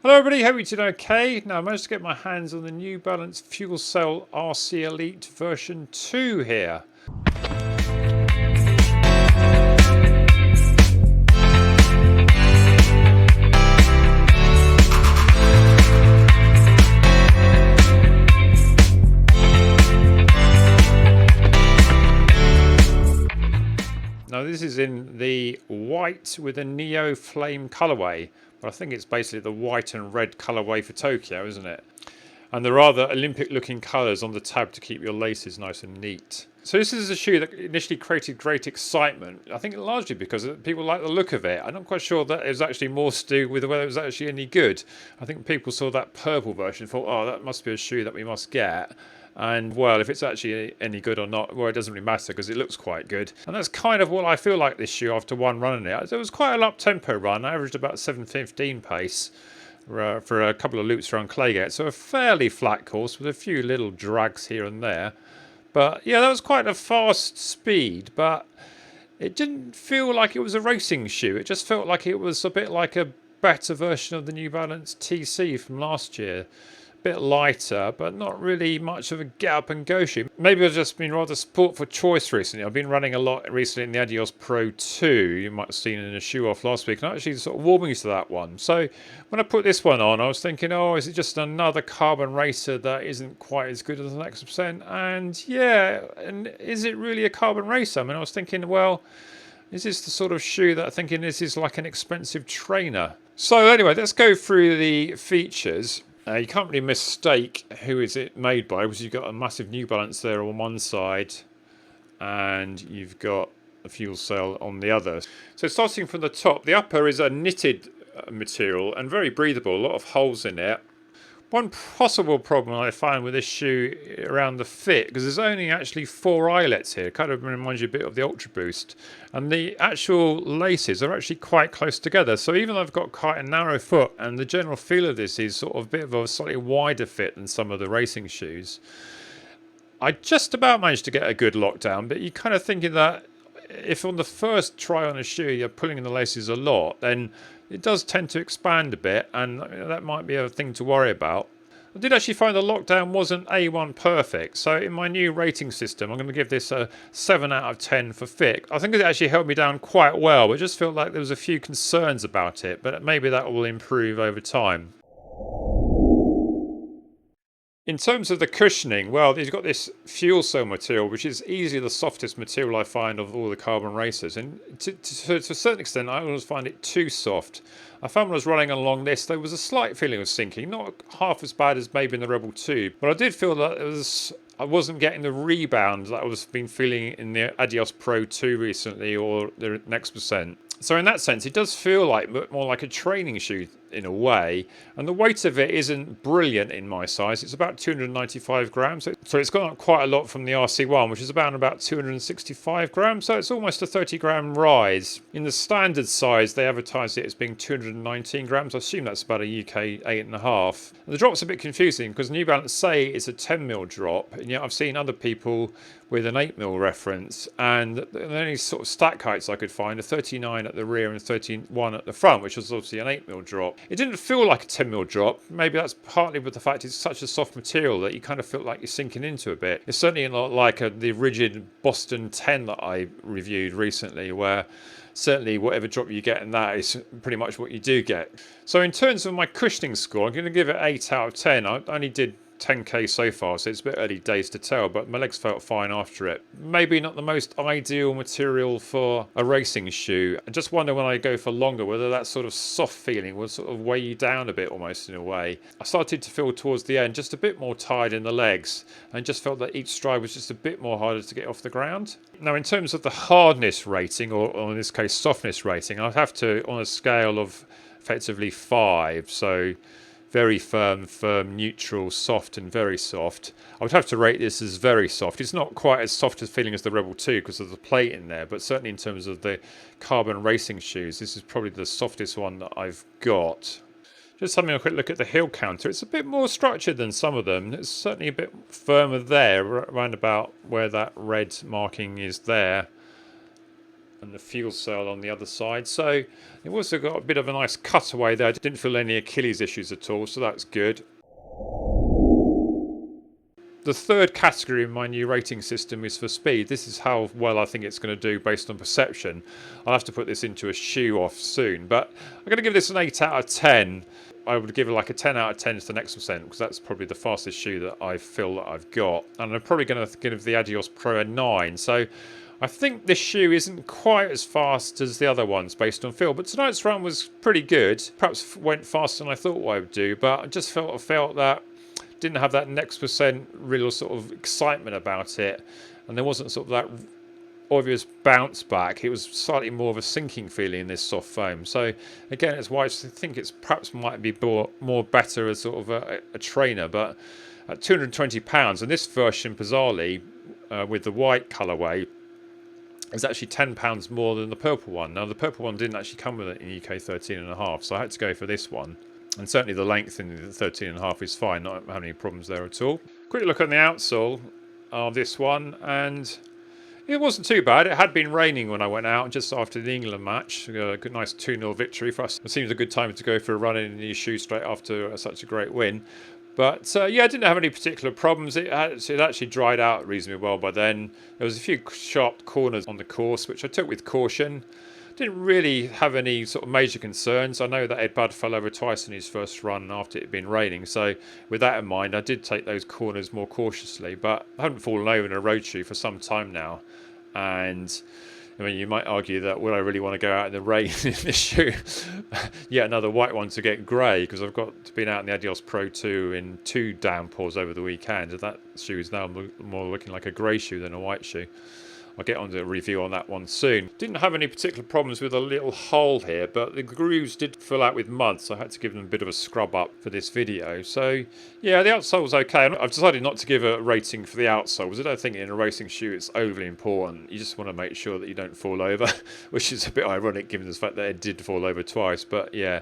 Hello everybody, hope you're doing okay. Now I managed to get my hands on the New Balance FuelCell RC Elite version 2 here. Now this is in the white with a Neo Flame colourway, but I think it's basically the white and red colourway for Tokyo, isn't it? And the rather Olympic looking colours on the tab to keep your laces nice and neat. So this is a shoe that initially created great excitement, I think largely because people like the look of it. I'm not quite sure that it was actually more to do with whether it was actually any good. I think people saw that purple version and thought, oh, that must be a shoe that we must get. And well, if it's actually any good or not, well, it doesn't really matter because it looks quite good. And that's kind of what I feel like this shoe after one run in it. It was quite a up-tempo run. I averaged about 7:15 pace for a couple of loops around Claygate. So a fairly flat course with a few little drags here and there. But yeah, that was quite a fast speed, but it didn't feel like it was a racing shoe. It just felt like it was a bit like a better version of the New Balance TC from last year. Bit lighter, but not really much of a get up and go shoe. Maybe I've just been rather sport for choice recently. I've been running a lot recently in the Adios Pro 2. You might have seen in a shoe off last week, and I actually sort of warming to that one. So when I put this one on, I was thinking, oh, is it just another carbon racer that isn't quite as good as the next percent? And yeah, and is it really a carbon racer? I mean, I was thinking, well, is this the sort of shoe that I'm thinking this is like an expensive trainer? So anyway, let's go through the features. You can't really mistake who is it made by, because you've got a massive New Balance there on one side and you've got a fuel cell on the other. So starting from the top, the upper is a knitted material and very breathable, a lot of holes in it. One possible problem I find with this shoe around the fit, because there's only actually 4 eyelets here, kind of reminds you a bit of the Ultra Boost, and the actual laces are actually quite close together. So even though I've got quite a narrow foot, and the general feel of this is sort of a bit of a slightly wider fit than some of the racing shoes, I just about managed to get a good lockdown. But you're kind of thinking that if on the first try on a shoe you're pulling in the laces a lot, then it does tend to expand a bit, and that might be a thing to worry about. I did actually find the lockdown wasn't A1 perfect, so in my new rating system I'm going to give this a 7 out of 10 for fit. I think it actually held me down quite well, but just felt like there was a few concerns about it, but maybe that will improve over time. In terms of the cushioning, well, you've got this fuel cell material, which is easily the softest material I find of all the carbon racers. And to a certain extent, I always find it too soft. I found when I was running along this, there was a slight feeling of sinking, not half as bad as maybe in the Rebel 2, but I did feel that I wasn't getting the rebound that I was been feeling in the Adios Pro 2 recently, or the next percent. So in that sense, it does feel like more like a training shoe in a way, and the weight of it isn't brilliant in my size. It's about 295 grams, so it's gone up quite a lot from the RC1, which is about 265 grams, so it's almost a 30 gram rise. In the standard size, they advertise it as being 219 grams. I assume that's about a UK 8.5. The drop's a bit confusing because New Balance say it's a 10mm drop, and yet I've seen other people with an 8mm reference, and the only sort of stack heights I could find are 39 at the rear and 31 at the front, which was obviously an 8mm drop. It didn't feel like a 10mm drop. Maybe that's partly with the fact it's such a soft material that you kind of feel like you're sinking into a bit. It's certainly not like the rigid Boston 10 that I reviewed recently, where certainly whatever drop you get in that is pretty much what you do get. So in terms of my cushioning score, I'm going to give it 8 out of 10. I only did 10k so far, so it's a bit early days to tell, but my legs felt fine after it. Maybe not the most ideal material for a racing shoe. I just wonder when I go for longer whether that sort of soft feeling will sort of weigh you down a bit, almost in a way. I started to feel towards the end just a bit more tired in the legs, and just felt that each stride was just a bit more harder to get off the ground. Now in terms of the hardness rating, or in this case softness rating, I'd have to, on a scale of effectively 5, so very firm, neutral, soft, and very soft, I would have to rate this as very soft. It's not quite as soft as feeling as the Rebel 2 because of the plate in there, but certainly in terms of the carbon racing shoes, this is probably the softest one that I've got. Just having a quick look at the heel counter, it's a bit more structured than some of them. It's certainly a bit firmer there, around about where that red marking is there. and the fuel cell on the other side. So it also got a bit of a nice cutaway there. I didn't feel any Achilles issues at all, so that's good. The third category in my new rating system is for speed. This is how well I think it's going to do based on perception. I'll have to put this into a shoe off soon, but I'm going to give this an 8 out of 10. I would give it like a 10 out of 10 to the next percent, because that's probably the fastest shoe that I feel that I've got. And I'm probably going to give the Adios Pro a 9. So I think this shoe isn't quite as fast as the other ones based on feel, but tonight's run was pretty good. Perhaps went faster than I thought I would do, but I just felt that didn't have that next percent real sort of excitement about it, and there wasn't sort of that obvious bounce back. It was slightly more of a sinking feeling in this soft foam. So again, it's why I think it's perhaps might be more better as sort of a trainer. But at £220, and this version bizarrely with the white colourway is actually £10 more than the purple one. Now the purple one didn't actually come with it in UK 13.5, so I had to go for this one. And certainly the length in the 13.5 is fine, not having any problems there at all. Quick look at the outsole of this one, and it wasn't too bad. It had been raining when I went out just after the England match. A good, nice 2-0 victory for us. It seems a good time to go for a run in these shoes straight after such a great win. But yeah, I didn't have any particular problems. It actually dried out reasonably well by then. There was a few sharp corners on the course, which I took with caution. Didn't really have any sort of major concerns. I know that Ed Budd fell over twice in his first run after it had been raining, so with that in mind I did take those corners more cautiously, but I haven't fallen over in a road shoe for some time now. And I mean, you might argue that would I really want to go out in the rain in this shoe? Yet another white one to get grey, because I've been out in the Adios Pro 2 in 2 downpours over the weekend, and that shoe is now more looking like a grey shoe than a white shoe. I'll get on to a review on that one soon. Didn't have any particular problems with a little hole here, but the grooves did fill out with mud, so I had to give them a bit of a scrub up for this video. So yeah, the outsole was okay. I've decided not to give a rating for the outsole, because I don't think in a racing shoe it's overly important. You just want to make sure that you don't fall over, which is a bit ironic given the fact that it did fall over twice. But yeah,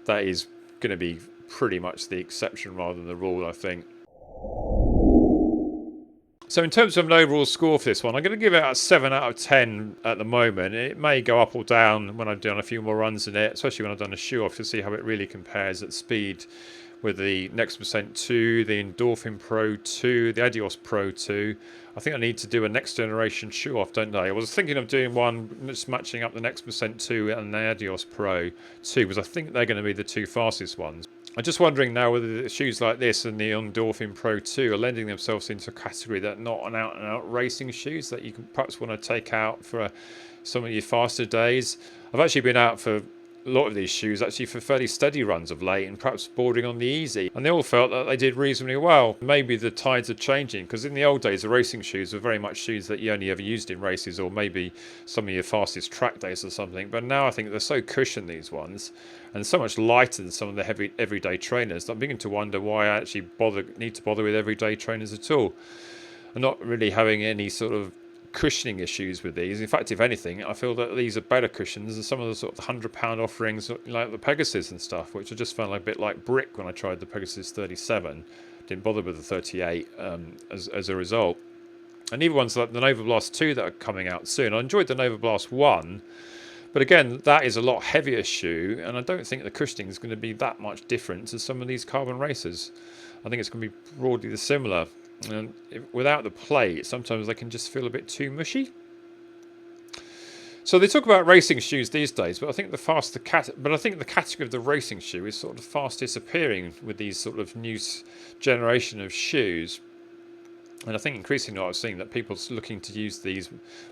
that is going to be pretty much the exception rather than the rule, I think. So in terms of an overall score for this one, I'm going to give it a 7 out of 10 at the moment. It may go up or down when I've done a few more runs in it, especially when I've done a shoe off, to see how it really compares at speed with the Next Percent 2, the Endorphin Pro 2, the Adios Pro 2. I think I need to do a next generation shoe off, don't I? I was thinking of doing one just matching up the Next Percent 2 and the Adios Pro 2, because I think they're going to be the 2 fastest ones. I'm just wondering now whether the shoes like this and the Endorphin Pro 2 are lending themselves into a category that not an out-and-out racing shoes that you can perhaps want to take out for some of your faster days. I've actually been out for a lot of these shoes actually for fairly steady runs of late, and perhaps bordering on the easy, and they all felt that they did reasonably well. Maybe the tides are changing, because in the old days the racing shoes were very much shoes that you only ever used in races, or maybe some of your fastest track days or something. But now I think they're so cushioned, these ones, and so much lighter than some of the heavy everyday trainers, that I'm beginning to wonder why I actually need to bother with everyday trainers at all. I'm not really having any sort of cushioning issues with these. In fact, if anything, I feel that these are better cushions than some of the sort of £100 offerings like the Pegasus and stuff, which I just found like a bit like brick when I tried the Pegasus 37. Didn't bother with the 38 as a result. And even ones like the Nova Blast 2 that are coming out soon. I enjoyed the Nova Blast 1, but again, that is a lot heavier shoe, and I don't think the cushioning is going to be that much different to some of these carbon racers. I think it's going to be broadly similar. And without the plate, sometimes they can just feel a bit too mushy. So they talk about racing shoes these days, but I think the category of the racing shoe is sort of fast disappearing with these sort of new generation of shoes. And I think increasingly I've seen that people are looking to use these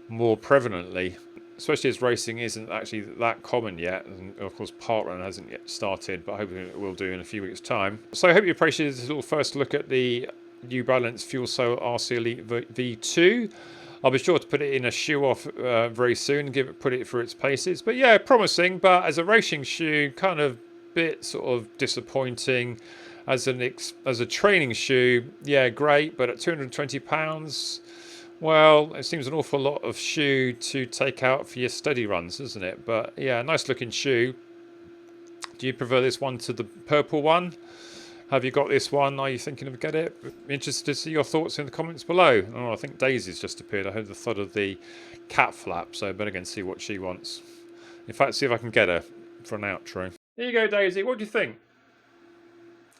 more prevalently, especially as racing isn't actually that common yet, and of course parkrun hasn't yet started, but hopefully it will do in a few weeks' time. So I hope you appreciated this little first look at the New Balance FuelCell RC Elite V2. I'll be sure to put it in a shoe off very soon, put it through its paces. But yeah, promising, but as a racing shoe, kind of bit sort of disappointing. As a training shoe, yeah, great, but at £220, well, it seems an awful lot of shoe to take out for your steady runs, doesn't it? But yeah, nice looking shoe. Do you prefer this one to the purple one? Have you got this one? Are you thinking of getting it? Interested to see your thoughts in the comments below. Oh, I think Daisy's just appeared. I heard the thud of the cat flap, so I better go and see what she wants. In fact, see if I can get her for an outro. Here you go, Daisy. What do you think?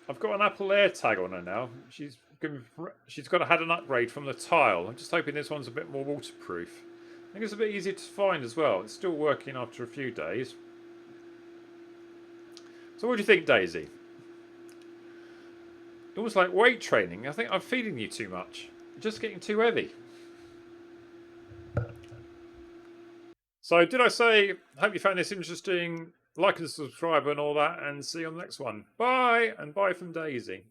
I've got an Apple AirTag on her now. She's had an upgrade from the Tile. I'm just hoping this one's a bit more waterproof. I think it's a bit easier to find as well. It's still working after a few days. So what do you think, Daisy? Almost like weight training. I think I'm feeding you too much. You're just getting too heavy. So did I say, hope you found this interesting. Like and subscribe and all that, and see you on the next one. Bye, and bye from Daisy.